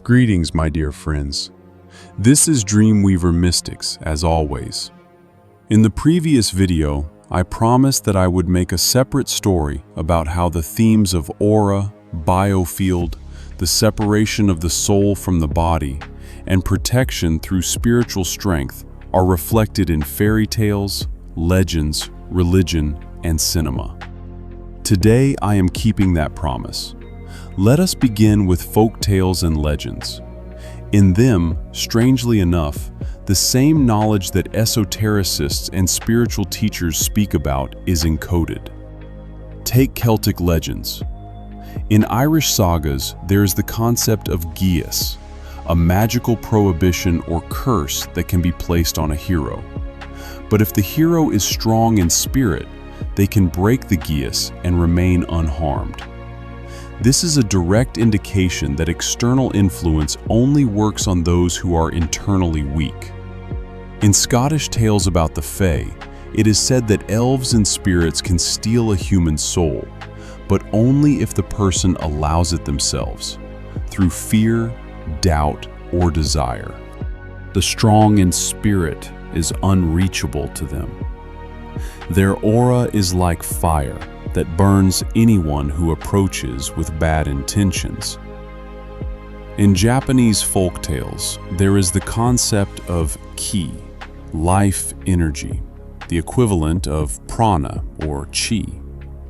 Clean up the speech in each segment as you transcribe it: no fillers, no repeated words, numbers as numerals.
Greetings, my dear friends. This is Dreamweaver Mystics, as always. In the previous video, I promised that I would make a separate story about how the themes of aura, biofield, the separation of the soul from the body, and protection through spiritual strength are reflected in fairy tales, legends, religion, and cinema. Today, I am keeping that promise. Let us begin with folk tales and legends. In them, strangely enough, the same knowledge that esotericists and spiritual teachers speak about is encoded. Take Celtic legends. In Irish sagas, there is the concept of geas, a magical prohibition or curse that can be placed on a hero. But if the hero is strong in spirit, they can break the geas and remain unharmed. This is a direct indication that external influence only works on those who are internally weak. In Scottish tales about the Fae, it is said that elves and spirits can steal a human soul, but only if the person allows it themselves, through fear, doubt, or desire. The strong in spirit is unreachable to them. Their aura is like fire that burns anyone who approaches with bad intentions. In Japanese folktales, there is the concept of ki, life energy, the equivalent of prana or chi.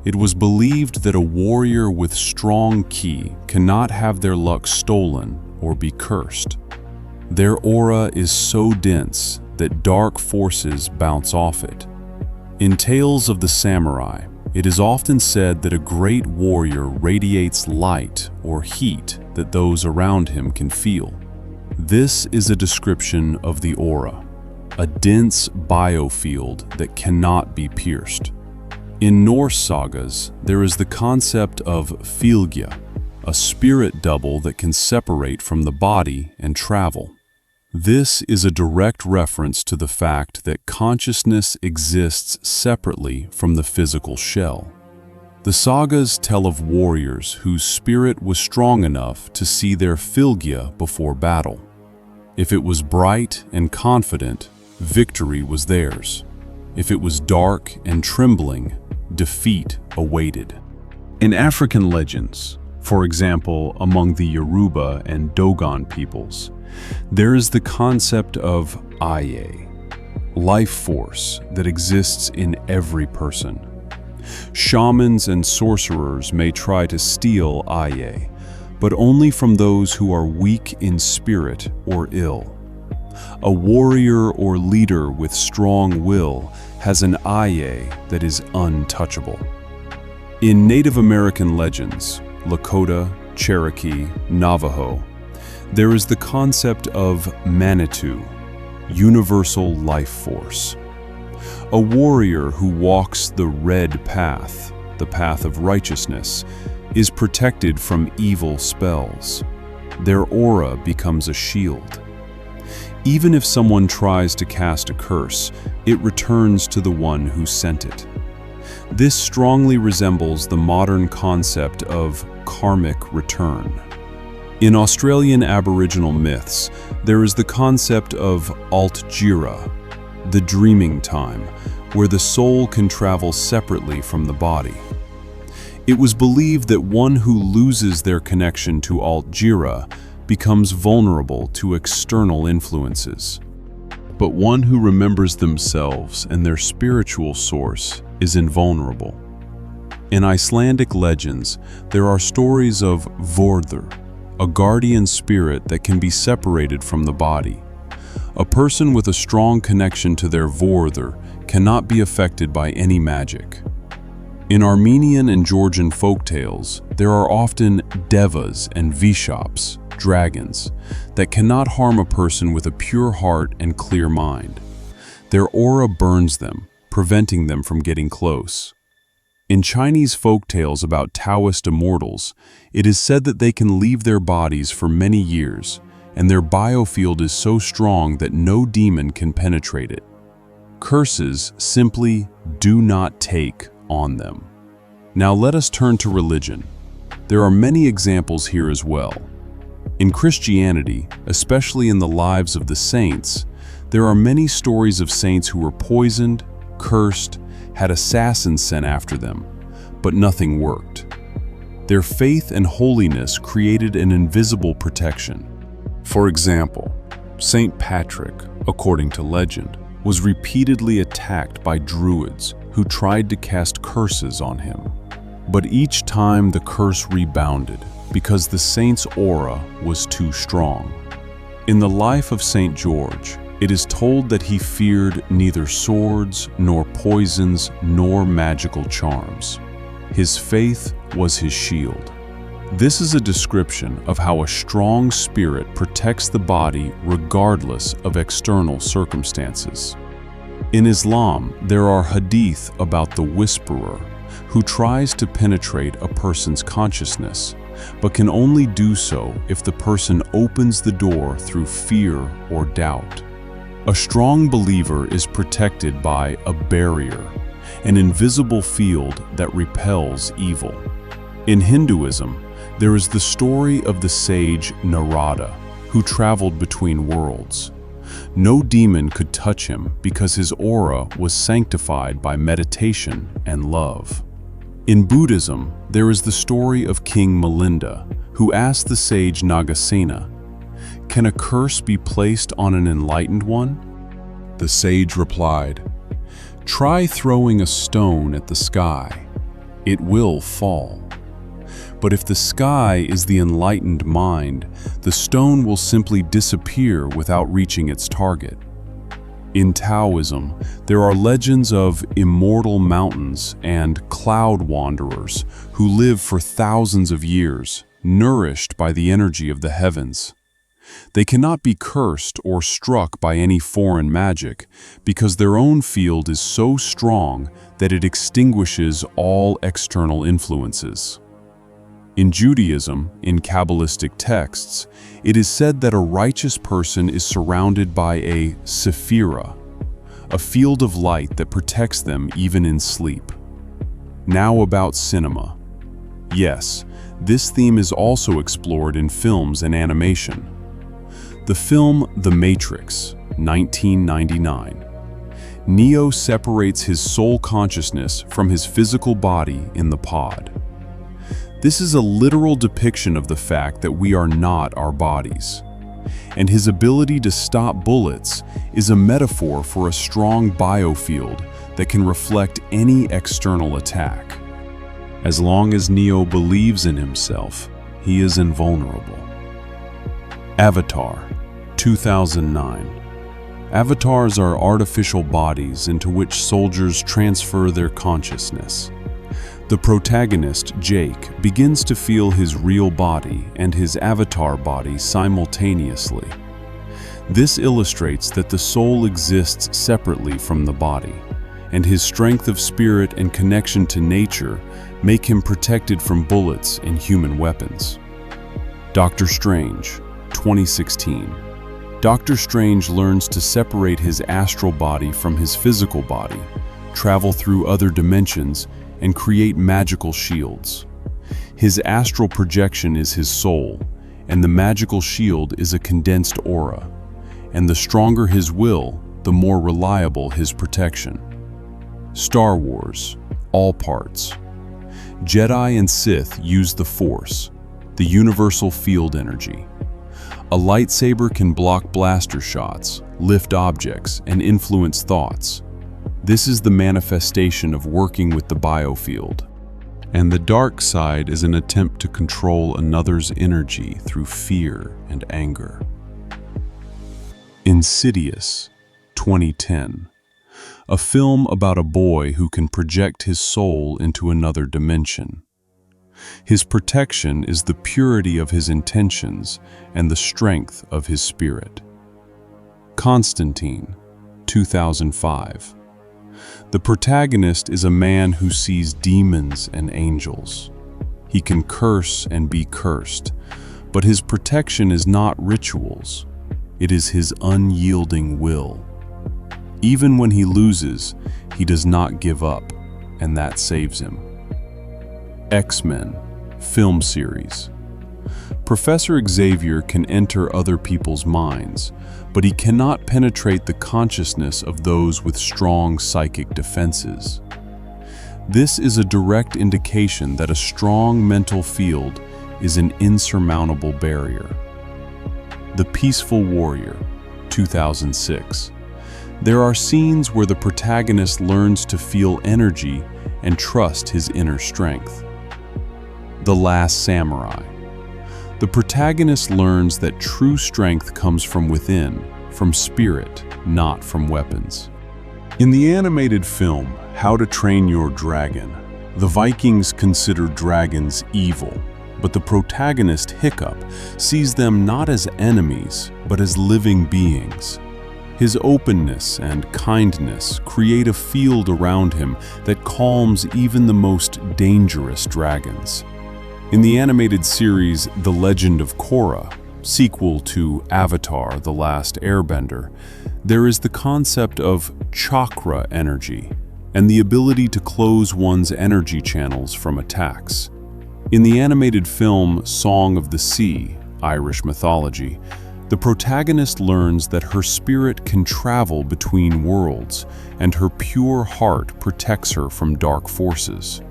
It was believed that a warrior with strong ki cannot have their luck stolen or be cursed. Their aura is so dense that dark forces bounce off it. In tales of the samurai, it is often said that a great warrior radiates light or heat that those around him can feel. This is a description of the aura, a dense biofield that cannot be pierced. In Norse sagas, there is the concept of fylgja, a spirit double that can separate from the body and travel. This is a direct reference to the fact that consciousness exists separately from the physical shell. The sagas tell of warriors whose spirit was strong enough to see their fylgja before battle. If it was bright and confident, victory was theirs. If it was dark and trembling, defeat awaited. In African legends, for example, among the Yoruba and Dogon peoples, there is the concept of Aye, life force that exists in every person. Shamans and sorcerers may try to steal Aye, but only from those who are weak in spirit or ill. A warrior or leader with strong will has an Aye that is untouchable. In Native American legends, Lakota, Cherokee, Navajo, there is the concept of Manitou, universal life force. A warrior who walks the red path, the path of righteousness, is protected from evil spells. Their aura becomes a shield. Even if someone tries to cast a curse, it returns to the one who sent it. This strongly resembles the modern concept of karmic return. In Australian Aboriginal myths, there is the concept of Alt-Jira, the dreaming time, where the soul can travel separately from the body. It was believed that one who loses their connection to Alt-Jira becomes vulnerable to external influences. But one who remembers themselves and their spiritual source is invulnerable. In Icelandic legends, there are stories of Vörður, a guardian spirit that can be separated from the body. A person with a strong connection to their Vörður cannot be affected by any magic. In Armenian and Georgian folktales, there are often devas and vishaps, dragons, that cannot harm a person with a pure heart and clear mind. Their aura burns them, preventing them from getting close. In Chinese folktales about Taoist immortals, it is said that they can leave their bodies for many years, and their biofield is so strong that no demon can penetrate it. Curses simply do not take on them. Now let us turn to religion. There are many examples here as well. In Christianity, especially in the lives of the saints, there are many stories of saints who were poisoned, cursed, had assassins sent after them, but nothing worked. Their faith and holiness created an invisible protection. For example, Saint Patrick, according to legend, was repeatedly attacked by druids who tried to cast curses on him. But each time the curse rebounded because the saint's aura was too strong. In the life of Saint George, it is told that he feared neither swords, nor poisons, nor magical charms. His faith was his shield. This is a description of how a strong spirit protects the body regardless of external circumstances. In Islam, there are hadith about the whisperer who tries to penetrate a person's consciousness, but can only do so if the person opens the door through fear or doubt. A strong believer is protected by a barrier, an invisible field that repels evil. In Hinduism, there is the story of the sage Narada, who traveled between worlds. No demon could touch him because his aura was sanctified by meditation and love. In Buddhism, there is the story of King Milinda, who asked the sage Nagasena, "Can a curse be placed on an enlightened one?" The sage replied, "Try throwing a stone at the sky. It will fall. But if the sky is the enlightened mind, the stone will simply disappear without reaching its target." In Taoism, there are legends of immortal mountains and cloud wanderers who live for thousands of years, nourished by the energy of the heavens. They cannot be cursed or struck by any foreign magic because their own field is so strong that it extinguishes all external influences. In Judaism, in Kabbalistic texts, it is said that a righteous person is surrounded by a sephira, a field of light that protects them even in sleep. Now about cinema. Yes, this theme is also explored in films and animation. The film The Matrix, 1999. Neo separates his soul consciousness from his physical body in the pod. This is a literal depiction of the fact that we are not our bodies. And his ability to stop bullets is a metaphor for a strong biofield that can reflect any external attack. As long as Neo believes in himself, he is invulnerable. Avatar, 2009. Avatars are artificial bodies into which soldiers transfer their consciousness. The protagonist, Jake, begins to feel his real body and his avatar body simultaneously. This illustrates that the soul exists separately from the body, and his strength of spirit and connection to nature make him protected from bullets and human weapons. Doctor Strange, 2016. Doctor Strange learns to separate his astral body from his physical body, travel through other dimensions, and create magical shields. His astral projection is his soul, and the magical shield is a condensed aura. And the stronger his will, the more reliable his protection. Star Wars, all parts. Jedi and Sith use the Force, the universal field energy. A lightsaber can block blaster shots, lift objects, and influence thoughts. This is the manifestation of working with the biofield. And the dark side is an attempt to control another's energy through fear and anger. Insidious, 2010. A film about a boy who can project his soul into another dimension. His protection is the purity of his intentions and the strength of his spirit. Constantine, 2005. The protagonist is a man who sees demons and angels. He can curse and be cursed, but his protection is not rituals. It is his unyielding will. Even when he loses, he does not give up, and that saves him. X-Men, film series. Professor Xavier can enter other people's minds, but he cannot penetrate the consciousness of those with strong psychic defenses. This is a direct indication that a strong mental field is an insurmountable barrier. The Peaceful Warrior, 2006. There are scenes where the protagonist learns to feel energy and trust his inner strength. The Last Samurai. The protagonist learns that true strength comes from within, from spirit, not from weapons. In the animated film, How to Train Your Dragon, the Vikings considered dragons evil, but the protagonist Hiccup sees them not as enemies, but as living beings. His openness and kindness create a field around him that calms even the most dangerous dragons. In the animated series The Legend of Korra, sequel to Avatar: The Last Airbender, there is the concept of chakra energy and the ability to close one's energy channels from attacks. In the animated film Song of the Sea, Irish mythology, the protagonist learns that her spirit can travel between worlds and her pure heart protects her from dark forces.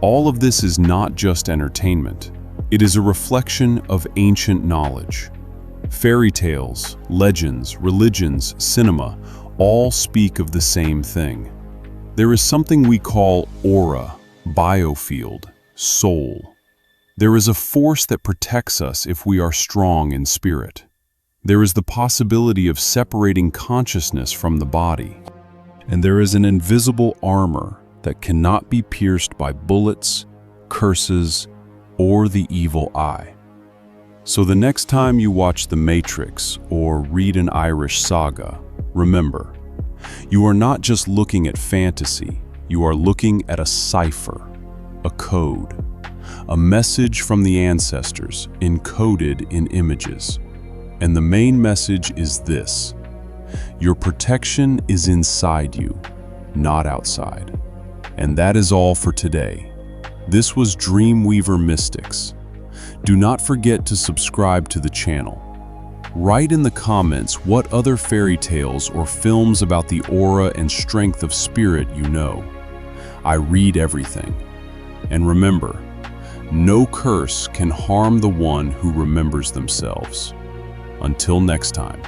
All of this is not just entertainment. It is a reflection of ancient knowledge. Fairy tales, legends, religions, cinema, all speak of the same thing. There is something we call aura, biofield, soul. There is a force that protects us if we are strong in spirit. There is the possibility of separating consciousness from the body. And there is an invisible armor that cannot be pierced by bullets, curses, or the evil eye. So the next time you watch The Matrix or read an Irish saga, remember, you are not just looking at fantasy, you are looking at a cipher, a code, a message from the ancestors encoded in images. And the main message is this: your protection is inside you, not outside. And that is all for today. This was Dreamweaver Mystics. Do not forget to subscribe to the channel. Write in the comments what other fairy tales or films about the aura and strength of spirit you know. I read everything. And remember, no curse can harm the one who remembers themselves. Until next time.